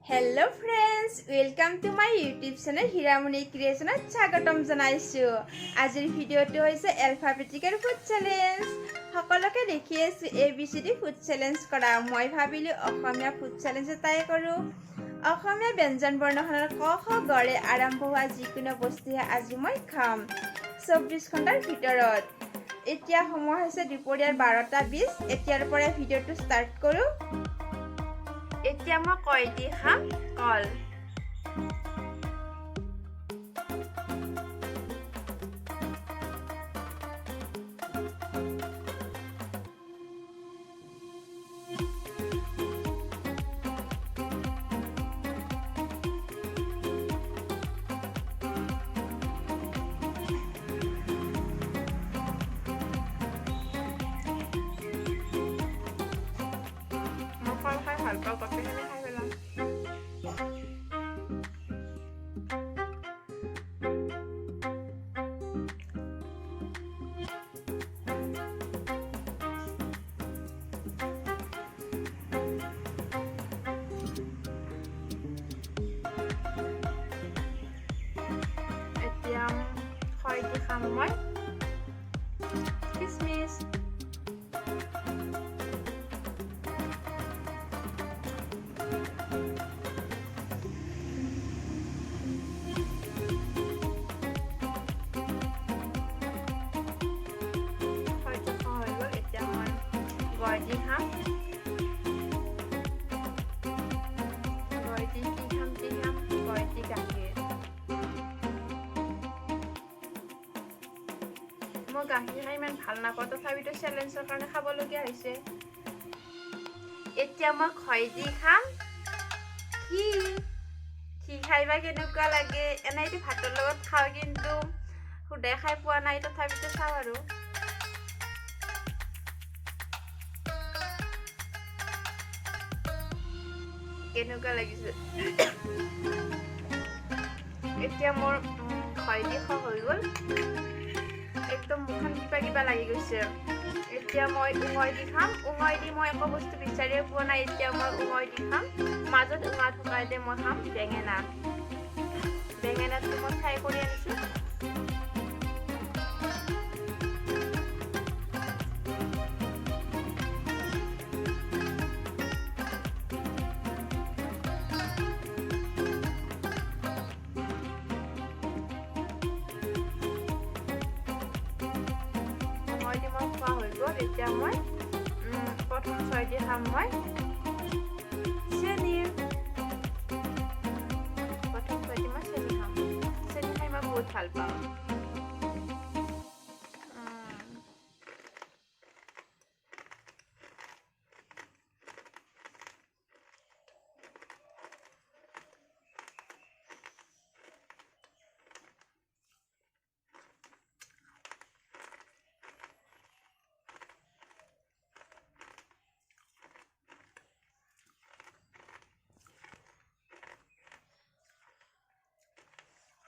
Hello friends, welcome to my YouTube channel Hiramoni Creation. স্বাগতম জনাইছো। আজিৰ ভিডিওটো হৈছে Alphabetical food challenge। সকলোকে দেখি আছো ABCD food challenge কৰা। মই ভাবিলো অসমীয়া food challenge এটাই কৰো। অসমীয়া ব্যঞ্জন বৰ্ণখনৰ ক খ গৰে আৰম্ভ হোৱা যিকোনো বস্তুৱে আজি মই খাম 24 ঘণ্টাৰ ভিতৰত। এতিয়া সময় হৈছে দুপৰীয়াৰ 12:20। এতিয়াৰ পৰা ভিডিওটো ষ্টাৰ্ট কৰো। এতিয়া মই কয় দি খাম কল। মই কল খাই ভাল পাওঁ, কফিখিনি খাই পেলাম। এতিয়া কয় দি খাম মই কিচমিচ। Gọi đi khám gọi đi khám gọi đi গাখীৰ মই গাখীৰ খাই ইমান ভাল নাপাওঁ, তথাপিতো চেলেঞ্জৰ কাৰণে খাবলগীয়া হৈছে। এতিয়া মই খয় দি খাম কি খাইবা কেনেকুৱা লাগে। এনেইতো ভাতৰ লগত খাওঁ, কিন্তু সুদাই খাই পোৱা নাই, তথাপিতো চাওঁ আৰু। কেনেকুৱা লাগিছে। এতিয়া মোৰ খয় দি খোৱা হৈ গ'ল, একদম মুখখন কিবা লাগি গৈছে। এতিয়া মই উঙই দি খাম। উঙই দি মই একো বস্তু বিচাৰিয়ে পোৱা নাই। এতিয়া মই উঙই দি খাম। মাজত উঙা থকাই দি মই খাম বেঙেনাটো মই ফ্ৰাই কৰি আনিছোঁ। খোৱা হৈ গ'ল। এতিয়া মই প্ৰথম ছয় দি খাম মই চেনি। প্ৰথম ছয় দি মই চেনি খাম। চেনি খাই মই বহুত ভাল পাওঁ।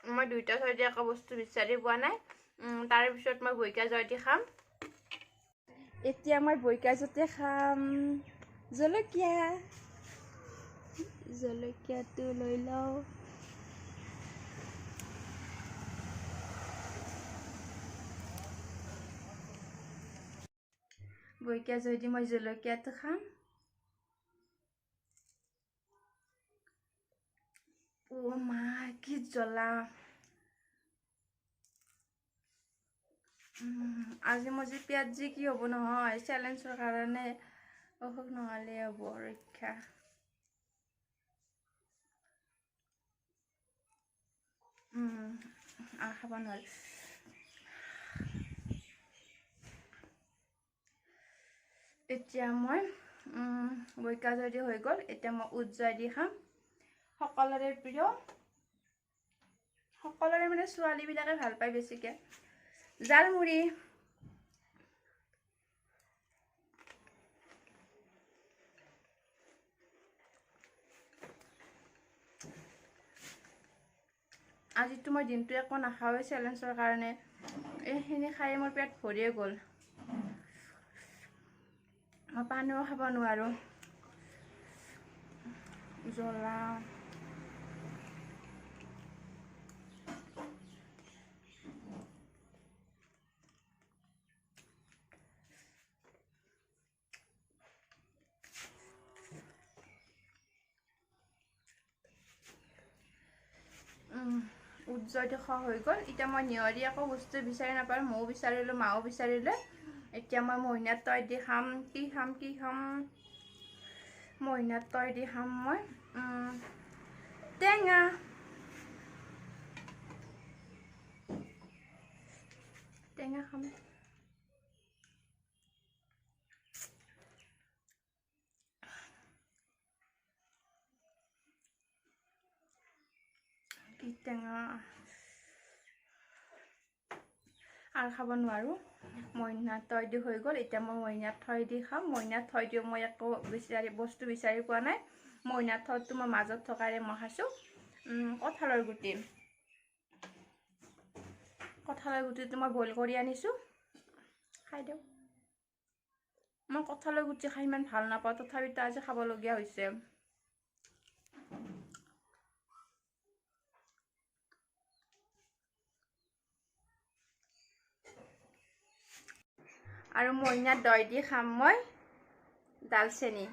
মই দুইটা ছয় দি একো বস্তু বিচাৰি পোৱা নাই। তাৰ পিছত মই বইকা জয় দি খাম। এতিয়া মই বইকা জতে খাম জলকীয়াটো লৈ লওঁ। বইকা জয় দি মই জলকীয়াটো খাম। ও মা কি জ্বলা। আজি মই যে পিঁয়াজ যি কি হ'ব নহয়, চেলেঞ্জৰ কাৰণে অসুখ নহ'লে হ'ব ৰক্ষা। খাব নোৱাৰি। এতিয়া মই বইকা জয় দি হৈ গ'ল। এতিয়া মই উজ্জয় দি খাম। সকলোৰে প্ৰিয়, সকলোৰে মানে ছোৱালীবিলাকে ভাল পায় বেছিকে জালমুড়ি। আজিতো মই দিনটো একো নাখাওঁৱে চেলেঞ্জৰ কাৰণে। এইখিনি খাই মোৰ পেট ভৰিয়ে গ'ল। মই পানীও খাব নোৱাৰোঁ। জ্বলা উজ্জ্বলটো খোৱা হৈ গ'ল। এতিয়া মই নিয়ৰি একো বস্তু বিচাৰি নাপালোঁ, ময়ো বিচাৰিলোঁ, মাও বিচাৰিলে। এতিয়া মই মহিনাত তই দি খাম। কি খাম মহিনাত তই দি খাম মই টেঙা। খাম। কি টেঙা আৰু খাব নোৱাৰোঁ। মইনাত তই দি হৈ গ'ল। এতিয়া মই মইনাত থৈ দি খাম। মইনাত থৈ দিওঁ মই একো বস্তু বিচাৰি পোৱা নাই। মইনাত থৈটো মই মাজত থকাৰে মই খাইছোঁ কঁঠালৰ গুটি। কঁঠালৰ গুটিটো মই বইল কৰি আনিছোঁ, খাই দিওঁ। মই কঁঠালৰ গুটি খাই ইমান ভাল নাপাওঁ, তথাপিতো আজি খাবলগীয়া হৈছে। আৰু মইনাত দৈ দি খাম মই দালচেনি।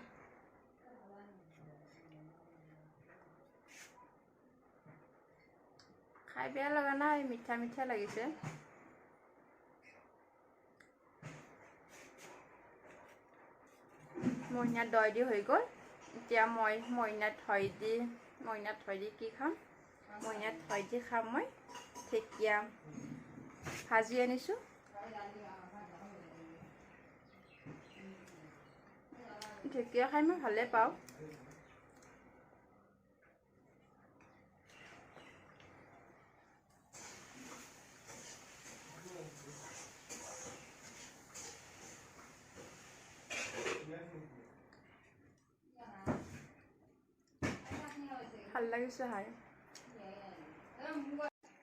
খাই বেয়া লগা নাই, মিঠা মিঠা লাগিছে। মইনাত দৈ দি হৈ গ'ল। এতিয়া মই মইনাত দৈ দি কি খাম? মইনাত দৈ দি খাম মই ঢেকীয়া ভাজি আনিছোঁ। ঢেকীয়া খাই মই ভালে পাওঁ। ভাল লাগিছে খাই।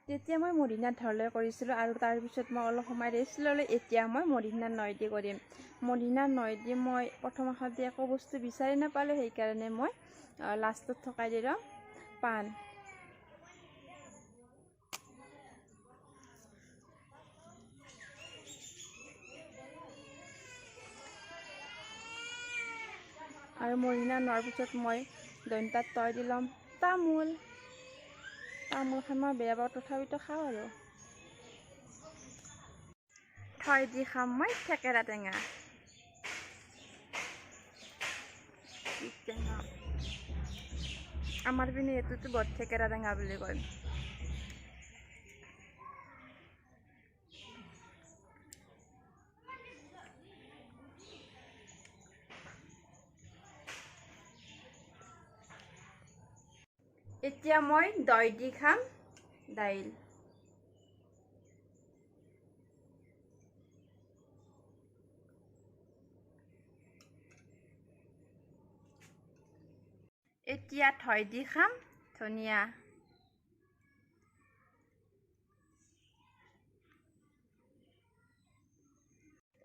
তেতিয়া মই মদিনাত ধৰলৈ কৰিছিলোঁ আৰু তাৰপিছত মই অলপ সময় ৰেষ্ট ল'লোঁ। এতিয়া মই মদিনাত নৈ দি কৰিম। মদিনাত নৈ দি মই প্ৰথম আহোঁতে একো বস্তু বিচাৰি নাপালোঁ, সেইকাৰণে মই লাষ্টত থকাই দিলোঁ পাণ। আৰু মদিনাত নোৱাৰ পিছত মই দন্তাত তই দি ল'ম তামোল খাই মই বেয়া পাওঁ, তথাপিতো খাওঁ আৰু। থৈ দি খাম মই থেকেৰা টেঙা। আমাৰ পিনে এইটোতো বৰ থেকেৰা টেঙা বুলি কয়। এতিয়া মই দৈ দি খাম দাইল। এতিয়া থৈ দি খাম ধনিয়া।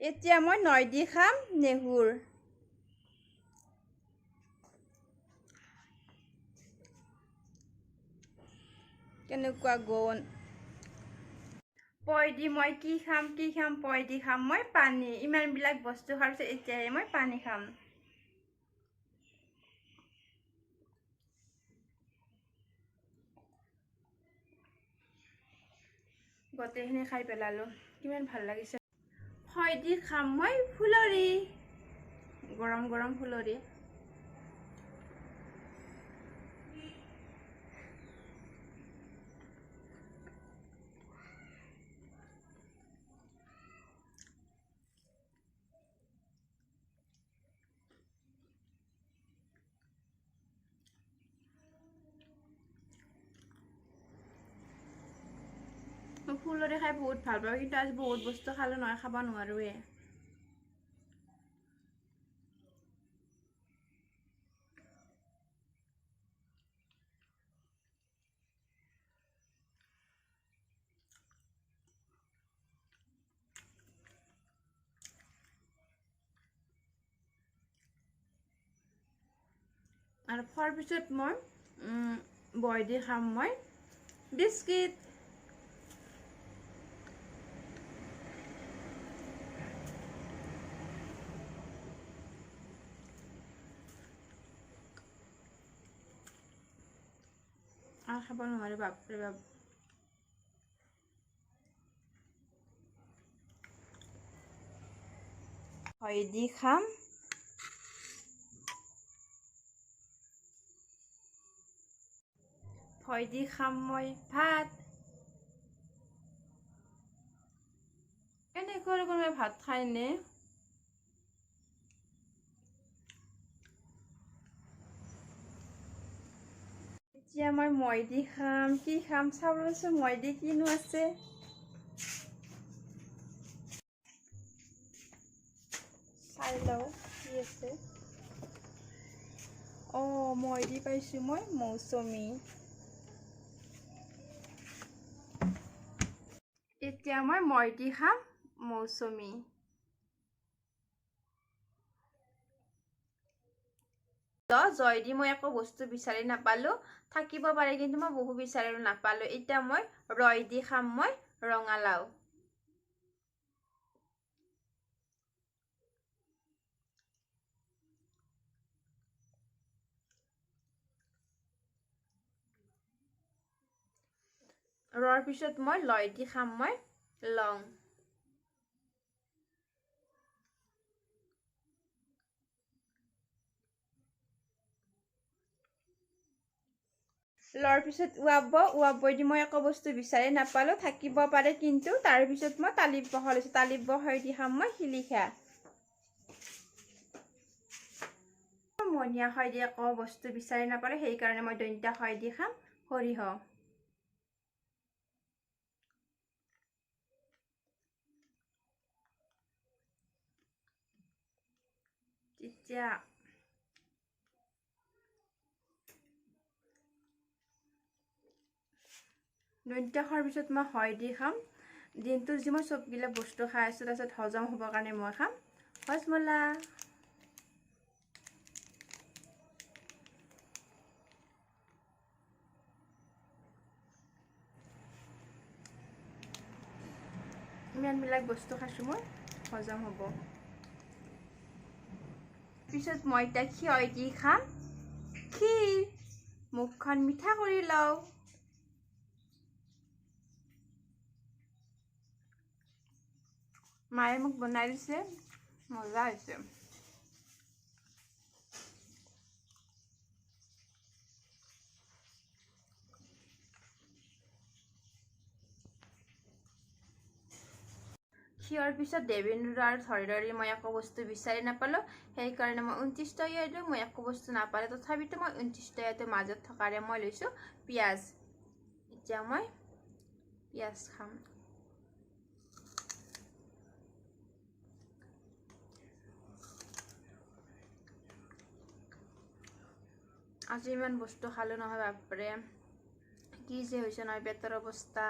এতিয়া মই নৈ দি খাম নেহুৰ। কেনেকুৱা গোন্ধ। পই দি মই কি খাম পই দি খাম মই পানী। ইমানবিলাক বস্তু খোৱাৰ পিছত এতিয়াহে মই পানী খাম। গোটেইখিনি খাই পেলালোঁ, কিমান ভাল লাগিছে। পই দি খাম মই ফুলৰি, গৰম গৰম ফুলৰি। মই ফুলৰি খাই বহুত ভাল পাওঁ, কিন্তু আজি বহুত বস্তু খালোঁ নহয়, খাব নোৱাৰোঁৱে। আৰু খোৱাৰ পিছত মই বই দি খাম মই বিস্কিট। আৰু খাব নোৱাৰে বাপৰে বাপ। হয় দি খাম। হয় দি খাম মই ভাত। এনেকৈ কোনোবাই ভাত খায়নে? এতিয়া মই দি খাম। কি খাম চাবচোন, মই দি কিনো আছে। চাই লওঁ কি আছে। মই দি পাইছোঁ মই মৌচুমী। এতিয়া মই দি খাম মৌচুমী। জয় দি মই একো বস্তু বিচাৰি নাপালোঁ। থাকিব পাৰে কিন্তু মই বহু বিচাৰি নাপালোঁ। এতিয়া মই ৰয় দি খাম মই ৰঙালাও। ৰৰ পিছত মই লয় দি খাম মই লং। লৰ পিছত উৱাব দি মই একো বস্তু বিচাৰি নাপালোঁ। থাকিব পাৰে কিন্তু তাৰপিছত মই তালিব বহা লৈছোঁ। তালিব বহাই দি খাম মই শিলিখা। মনীয়া হয় দি একো বস্তু বিচাৰি নাপালোঁ, সেইকাৰণে মই দন্তা হয় দি খাম সৰিয়হ। তেতিয়া দন্তা খোৱাৰ পিছত মই হয় দি খাম। দিনটোৰ যি মই চববিলাক বস্তু খাই আছোঁ, তাৰপিছত হজম হ'বৰ কাৰণে মই খাম হজমলা। ইমানবিলাক বস্তু খাইছোঁ মই হজম হ'ব। পিছত মই এতিয়া ক্ষীয় দি খাম ক্ষীৰ। মুখখন মিঠা কৰি লওঁ। মায়ে মোক বনাই দিছে, মজা হৈছে। ক্ষীৰৰ পিছত দেৱেন্দ্ৰ আৰু ধৰিধৰি মই একো বস্তু বিচাৰি নাপালোঁ, সেইকাৰণে মই 29 টকীয়াটো মই একো বস্তু নাপালোঁ। তথাপিতো মই 29 টকীয়াটোৰ মাজত থকাৰে মই লৈছোঁ পিঁয়াজ। এতিয়া মই পিঁয়াজ খাম। আজি ইমান বস্তু খালোঁ নহয় বাপৰে, কি যে হৈছে নহয় পেটৰ অৱস্থা।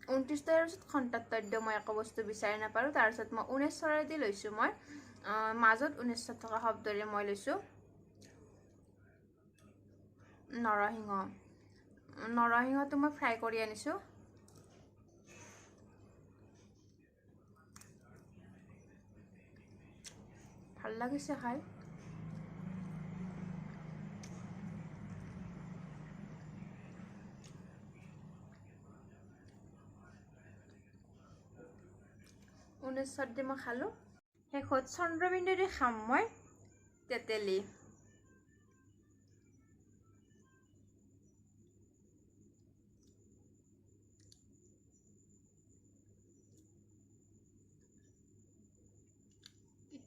29 টকাৰ পিছত খন্তাত্তৰ্য মই একো বস্তু বিচাৰি নাপালোঁ। তাৰপিছত মই 19 দি লৈছোঁ মই মাজত 19 থকা শব্দৰে মই লৈছোঁ নৰসিংহ। নৰসিংহটো মই ফ্ৰাই কৰি আনিছোঁ। ভাল লাগিছে খাই। দি মই খালোঁ। শেষত চন্দ্ৰবিন্দু দি খাম মই তেতেলী।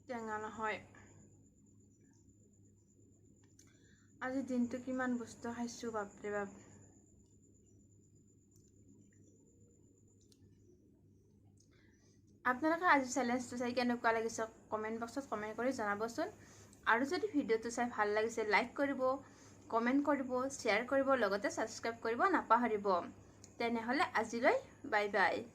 টেঙা নহয়। আজি দিনটো কিমান বস্তু খাইছোঁ বাপৰে বাপ। আপোনালোকে আজি চেলেঞ্জটো চাই কেনেকুৱা লাগিছে কমেণ্ট বক্সত কমেণ্ট কৰি জনাবচোন। আৰু যদি ভিডিঅ'টো চাই ভাল লাগিছে লাইক কৰিব, কমেণ্ট কৰিব, শ্বেয়াৰ কৰিব, লগতে ছাবস্ক্ৰাইব কৰিব নাপাহৰিব। তেনেহ'লে আজিলৈ বাই বাই।